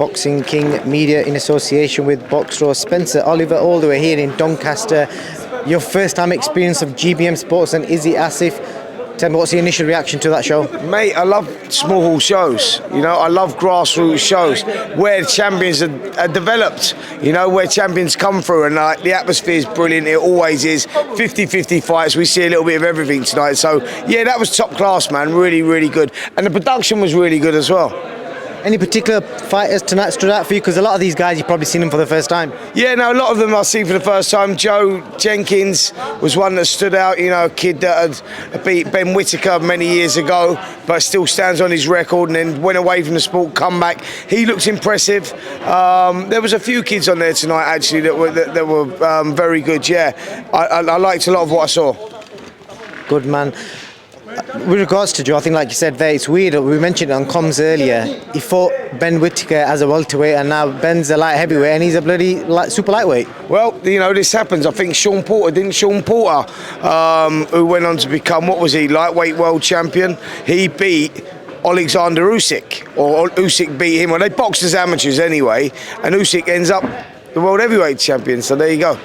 Boxing King Media in association with Boxro. Spencer Oliver, all the way here in Doncaster. Your first time experience of GBM Sports and Izzy Asif. Tell me, what's the initial reaction to that show? Mate, I love small hall shows. You know, I love grassroots shows where champions are developed. You know, where champions come through, and the atmosphere is brilliant. It always is. 50-50 fights. We see a little bit of everything tonight. So yeah, that was top class, man. Really, really good, and the production was really good as well. Any particular fighters tonight stood out for you? Because a lot of these guys, you've probably seen them for the first time. Yeah, no, a lot of them I've seen for the first time. Joe Jenkins was one that stood out, you know, a kid that had beat Ben Whittaker many years ago, but still stands on his record and then went away from the sport, come back. He looks impressive. There was a few kids on there tonight, actually, that were very good, yeah. I liked a lot of what I saw. Good, man. With regards to Joe, I think like you said there, it's weird. We mentioned it on comms earlier. He fought Ben Whittaker as a welterweight, and now Ben's a light heavyweight, and he's a bloody super lightweight. Well, you know, this happens. I think Sean Porter, who went on to become, what was he, lightweight world champion? He beat Alexander Usyk, or Usyk beat him. Well, they boxed as amateurs anyway, and Usyk ends up the world heavyweight champion. So there you go.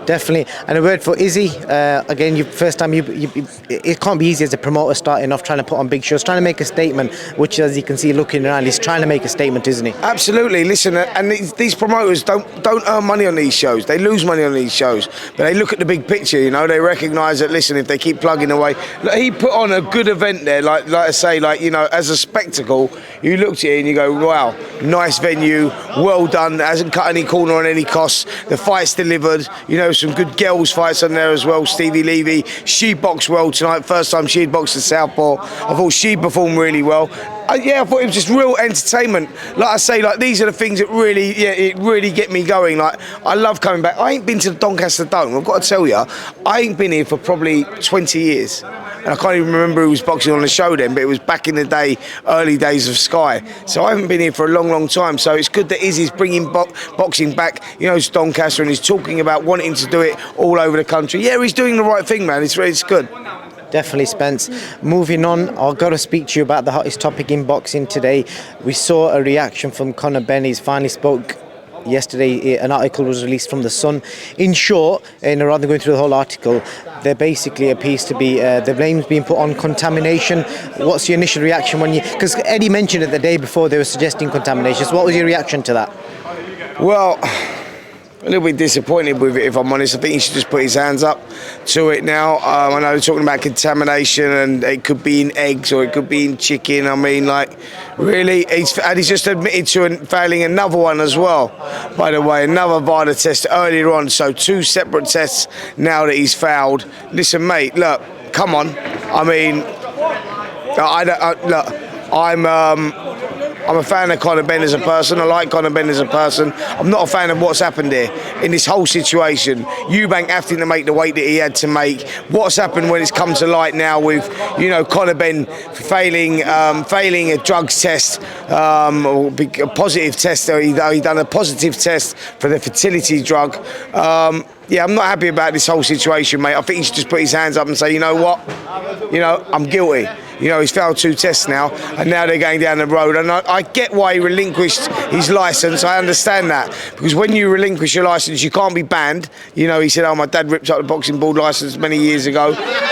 Definitely. And a word for Izzy. Again, first time it can't be easy as a promoter starting off trying to put on big shows, trying to make a statement, which, as you can see looking around, he's trying to make a statement, isn't he? Absolutely. Listen, and these promoters don't earn money on these shows. They lose money on these shows, but they look at the big picture. You know, they recognise that. Listen, if they keep plugging away, he put on a good event there. Like I say, like, you know, as a spectacle, you looked at it and you go, wow, nice venue, well done. Hasn't cut any corner on any costs. The fight's delivered. You know, some good girls fights on there as well. Stevie Levy, she boxed well tonight. First time she'd boxed at Southpaw. I thought she performed really well. I thought it was just real entertainment. Like I say, like, these are the things that really get me going. Like, I love coming back. I ain't been to the Doncaster Dome. I've got to tell you, I ain't been here for probably 20 years. And I can't even remember who was boxing on the show then, but it was back in the day, early days of Sky. So I haven't been here for a long, long time. So it's good that Izzy's bringing boxing back, you know, to Doncaster, and he's talking about wanting to do it all over the country. Yeah, he's doing the right thing, man. It's good. Definitely, Spence. Moving on, I've got to speak to you about the hottest topic in boxing today. We saw a reaction from Conor Benn. He's finally spoke yesterday. An article was released from The Sun. In short, and rather than going through the whole article, there basically appears to be the blame's being put on contamination. What's your initial reaction when you... Because Eddie mentioned it the day before they were suggesting contamination. So what was your reaction to that? Well, a little bit disappointed with it, if I'm honest. I think he should just put his hands up to it now. I know they're talking about contamination, and it could be in eggs or it could be in chicken. I mean, like, really? He's just admitted to failing another one as well, by the way, another VADA test earlier on. So 2 separate tests now that he's fouled. Listen, mate, look, come on. I mean, I'm a fan of Conor Benn as a person. I like Conor Benn as a person. I'm not a fan of what's happened here in this whole situation. Eubank having to make the weight that he had to make. What's happened when it's come to light now with, you know, Conor Benn failing a drugs test, or a positive test. He done a positive test for the fertility drug. Yeah, I'm not happy about this whole situation, mate. I think he should just put his hands up and say, you know what? You know, I'm guilty. You know, he's failed 2 tests now, and now they're going down the road. And I get why he relinquished his licence. I understand that. Because when you relinquish your licence, you can't be banned. You know, he said, oh, my dad ripped up the boxing board licence many years ago.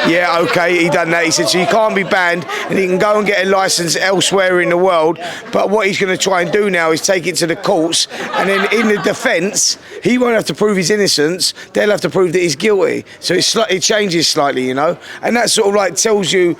Yeah, OK, he done that. He said, so you can't be banned, and he can go and get a licence elsewhere in the world. But what he's going to try and do now is take it to the courts, and then in the defence, he won't have to prove his innocence. They'll have to prove that he's guilty. So it changes slightly, you know. And that sort of like tells you,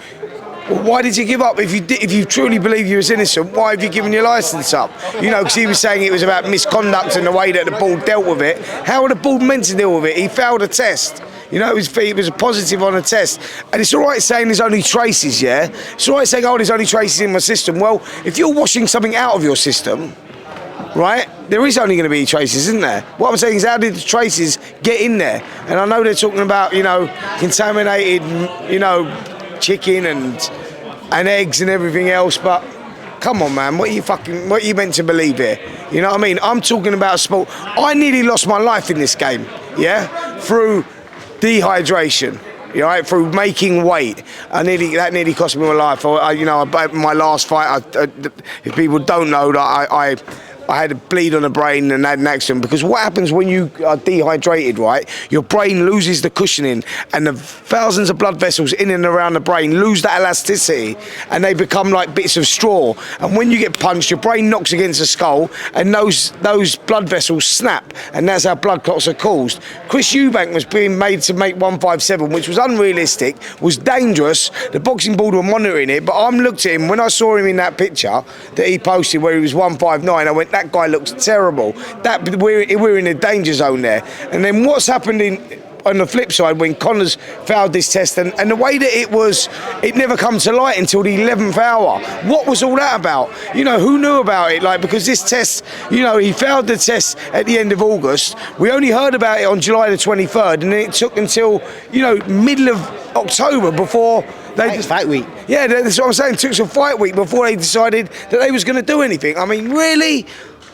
well, why did you give up? If you truly believe you was innocent, why have you given your licence up? You know, because he was saying it was about misconduct and the way that the board dealt with it. How are the board meant to deal with it? He failed a test. You know, it was a positive on a test. And it's all right saying there's only traces, yeah? It's all right saying, oh, there's only traces in my system. Well, if you're washing something out of your system, right, there is only going to be traces, isn't there? What I'm saying is, how did the traces get in there? And I know they're talking about, you know, contaminated, you know, chicken and eggs and everything else, but come on, man, what are you meant to believe here? You know what I mean? I'm talking about sport. I nearly lost my life in this game, yeah, through dehydration. You know, through making weight, that nearly cost me my life. My last fight, if people don't know, that I had a bleed on the brain and had an accident. Because what happens when you are dehydrated, right? Your brain loses the cushioning, and the thousands of blood vessels in and around the brain lose that elasticity, and they become like bits of straw. And when you get punched, your brain knocks against the skull, and those blood vessels snap, and that's how blood clots are caused. Chris Eubank was being made to make 157, which was unrealistic, was dangerous. The boxing board were monitoring it, but I looked at him when I saw him in that picture that he posted where he was 159. I went, that guy looks terrible. We're in a danger zone there. And then what's happened on the flip side, when Conor's failed this test, and the way that it never come to light until the 11th hour. What was all that about? You know, who knew about it? Like, because this test, you know, he failed the test at the end of August. We only heard about it on July the 23rd, and then it took until, you know, middle of October before they fight week. Yeah, that's what I'm saying. It took some fight week before they decided that they was going to do anything. I mean, really?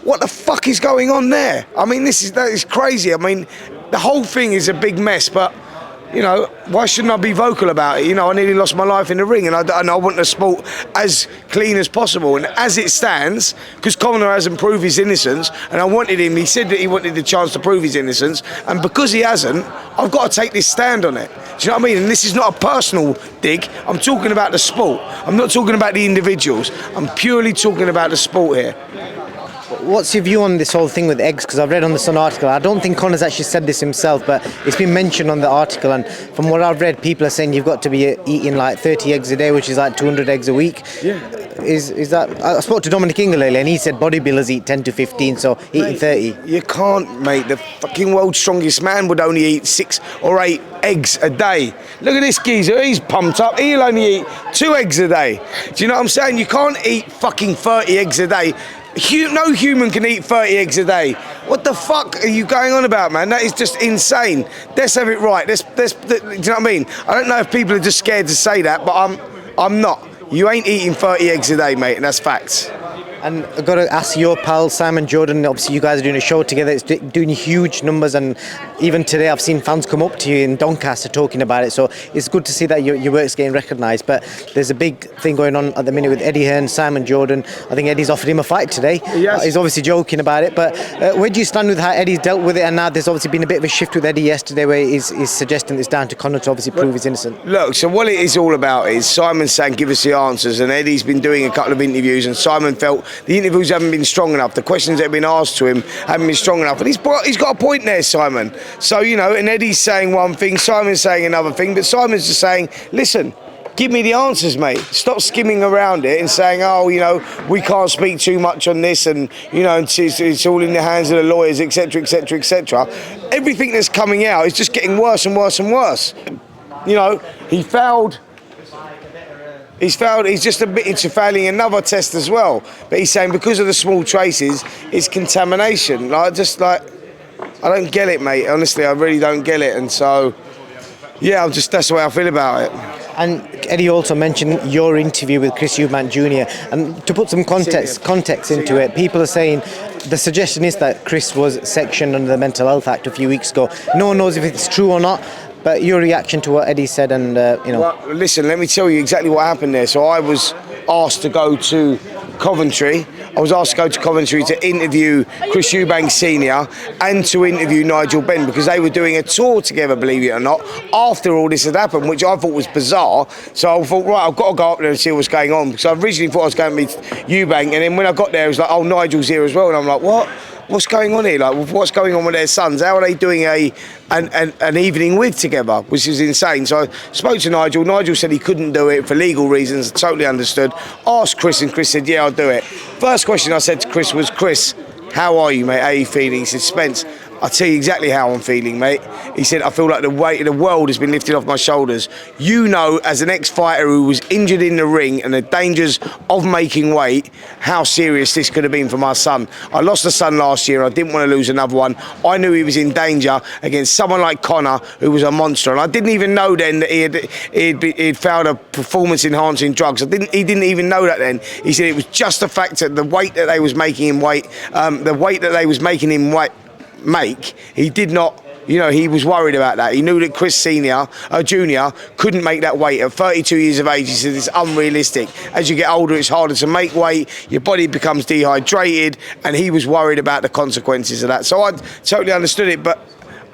What the fuck is going on there? I mean, that is crazy. I mean, the whole thing is a big mess, but, you know, why shouldn't I be vocal about it? You know, I nearly lost my life in the ring, and I want the sport as clean as possible. And as it stands, because Conor hasn't proved his innocence, and I wanted him, he said that he wanted the chance to prove his innocence, and because he hasn't, I've got to take this stand on it. Do you know what I mean? And this is not a personal dig. I'm talking about the sport. I'm not talking about the individuals. I'm purely talking about the sport here. What's your view on this whole thing with eggs? Because I've read on the Sun article, I don't think Conor's actually said this himself, but it's been mentioned on the article, and from what I've read, people are saying you've got to be eating like 30 eggs a day, which is like 200 eggs a week. Yeah. Is that... I spoke to Dominic Ingle earlier, and he said bodybuilders eat 10 to 15, so eating 30. You can't, mate. The fucking world's strongest man would only eat 6 or 8 eggs a day. Look at this geezer, he's pumped up. He'll only eat 2 eggs a day. Do you know what I'm saying? You can't eat fucking 30 eggs a day. No human can eat 30 eggs a day. What the fuck are you going on about, man? That is just insane. Let's have it right. Do you know what I mean? I don't know if people are just scared to say that, but I'm not. You ain't eating 30 eggs a day, mate, and that's facts. And I've got to ask your pal Simon Jordan, obviously you guys are doing a show together, it's doing huge numbers, and even today I've seen fans come up to you in Doncaster talking about it, so it's good to see that your work's getting recognised. But there's a big thing going on at the minute with Eddie Hearn, Simon Jordan. I think Eddie's offered him a fight today. Yes. He's obviously joking about it, but where do you stand with how Eddie's dealt with it? And now there's obviously been a bit of a shift with Eddie yesterday where he's suggesting it's down to Conor to obviously prove he's innocent. Look, so what it is all about is Simon saying give us the answers, and Eddie's been doing a couple of interviews, and Simon felt the interviews haven't been strong enough, the questions that have been asked to him haven't been strong enough, and he's got a point there, Simon. So, you know, and Eddie's saying one thing, Simon's saying another thing, but Simon's just saying, listen, give me the answers, mate. Stop skimming around it and saying, oh, you know, we can't speak too much on this, and, you know, it's all in the hands of the lawyers, etc, etc, etc. Everything that's coming out is just getting worse and worse and worse. You know, he's just admitted to failing another test as well. But he's saying because of the small traces, it's contamination. I don't get it, mate. Honestly, I really don't get it. And so, yeah, that's the way I feel about it. And Eddie also mentioned your interview with Chris Eubank Jr. And to put some context into it, people are saying the suggestion is that Chris was sectioned under the Mental Health Act a few weeks ago. No one knows if it's true or not. But your reaction to what Eddie said, and you know. Well, listen, let me tell you exactly what happened there. So I was asked to go to Coventry. I was asked to go to Coventry to interview Chris Eubank Senior and to interview Nigel Benn, because they were doing a tour together, believe it or not, after all this had happened, which I thought was bizarre. So I thought, right, I've got to go up there and see what's going on, because I originally thought I was going to meet Eubank, and then when I got there, it was like, oh, Nigel's here as well, and I'm like, what? What's going on here? Like, what's going on with their sons? How are they doing an evening with together? Which is insane. So I spoke to Nigel. Nigel said he couldn't do it for legal reasons. Totally understood. Asked Chris, and Chris said, yeah, I'll do it. First question I said to Chris was, Chris, how are you, mate? How are you feeling? He said, Spence, I'll tell you exactly how I'm feeling, mate. He said, I feel like the weight of the world has been lifted off my shoulders. You know, as an ex-fighter who was injured in the ring and the dangers of making weight, how serious this could have been for my son. I lost a son last year. I didn't want to lose another one. I knew he was in danger against someone like Conor, who was a monster. And I didn't even know then that he'd found a performance-enhancing drugs. He didn't even know that then. He said it was just the fact that the weight that they was making him make, he did not You know, he was worried about that. He knew that Chris Junior couldn't make that weight. At 32 years of age, he said it's unrealistic. As you get older, it's harder to make weight. Your body becomes dehydrated, and he was worried about the consequences of that. So I totally understood it, but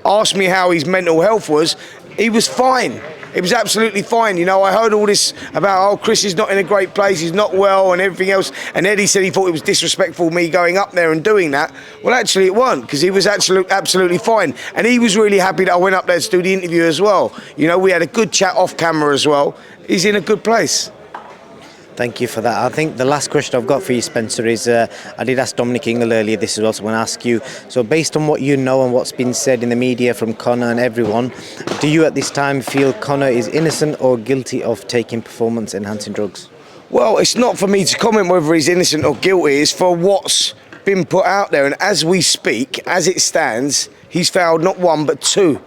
asked me how his mental health was. He was fine. It was absolutely fine. You know, I heard all this about, oh, Chris is not in a great place, he's not well and everything else. And Eddie said he thought it was disrespectful me going up there and doing that. Well, actually it wasn't, because he was absolutely fine. And he was really happy that I went up there to do the interview as well. You know, we had a good chat off camera as well. He's in a good place. Thank you for that. I think the last question I've got for you, Spencer, is I did ask Dominic Ingle earlier this as well, so I want to ask you. So based on what you know and what's been said in the media from Conor and everyone, do you at this time feel Conor is innocent or guilty of taking performance-enhancing drugs? Well, it's not for me to comment whether he's innocent or guilty. It's for what's been put out there. And as we speak, as it stands, he's failed not one but 2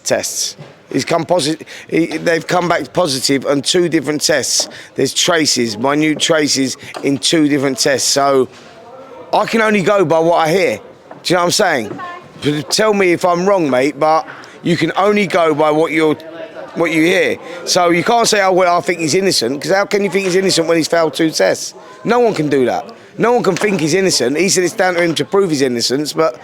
tests. He's come positive. They've come back positive on 2 different tests. There's traces, minute traces in 2 different tests. So I can only go by what I hear. Do you know what I'm saying? Tell me if I'm wrong, mate. But you can only go by what you hear. So you can't say, oh well, I think he's innocent, because how can you think he's innocent when he's failed 2 tests? No one can do that. No one can think he's innocent. He said it's down to him to prove his innocence, but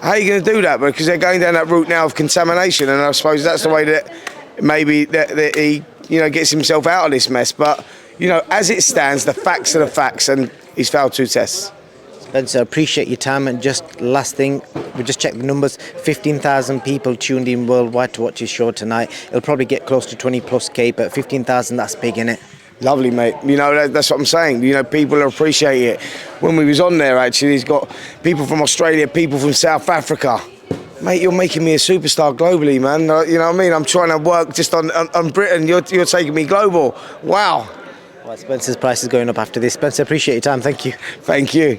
how are you going to do that? Because they're going down that route now of contamination, and I suppose that's the way that maybe that he, you know, gets himself out of this mess. But, you know, as it stands, the facts are the facts, and he's failed 2 tests. Spencer, appreciate your time. And just last thing, we just checked the numbers. 15,000 people tuned in worldwide to watch his show tonight. It'll probably get close to 20+K, but 15,000, that's big, innit? Lovely, mate. You know, that's what I'm saying. You know, people appreciate it. When we was on there, actually, he's got people from Australia, people from South Africa. Mate, you're making me a superstar globally, man. You know what I mean? I'm trying to work just on Britain. You're taking me global. Wow. Well, Spencer's price is going up after this. Spencer, appreciate your time. Thank you. Thank you.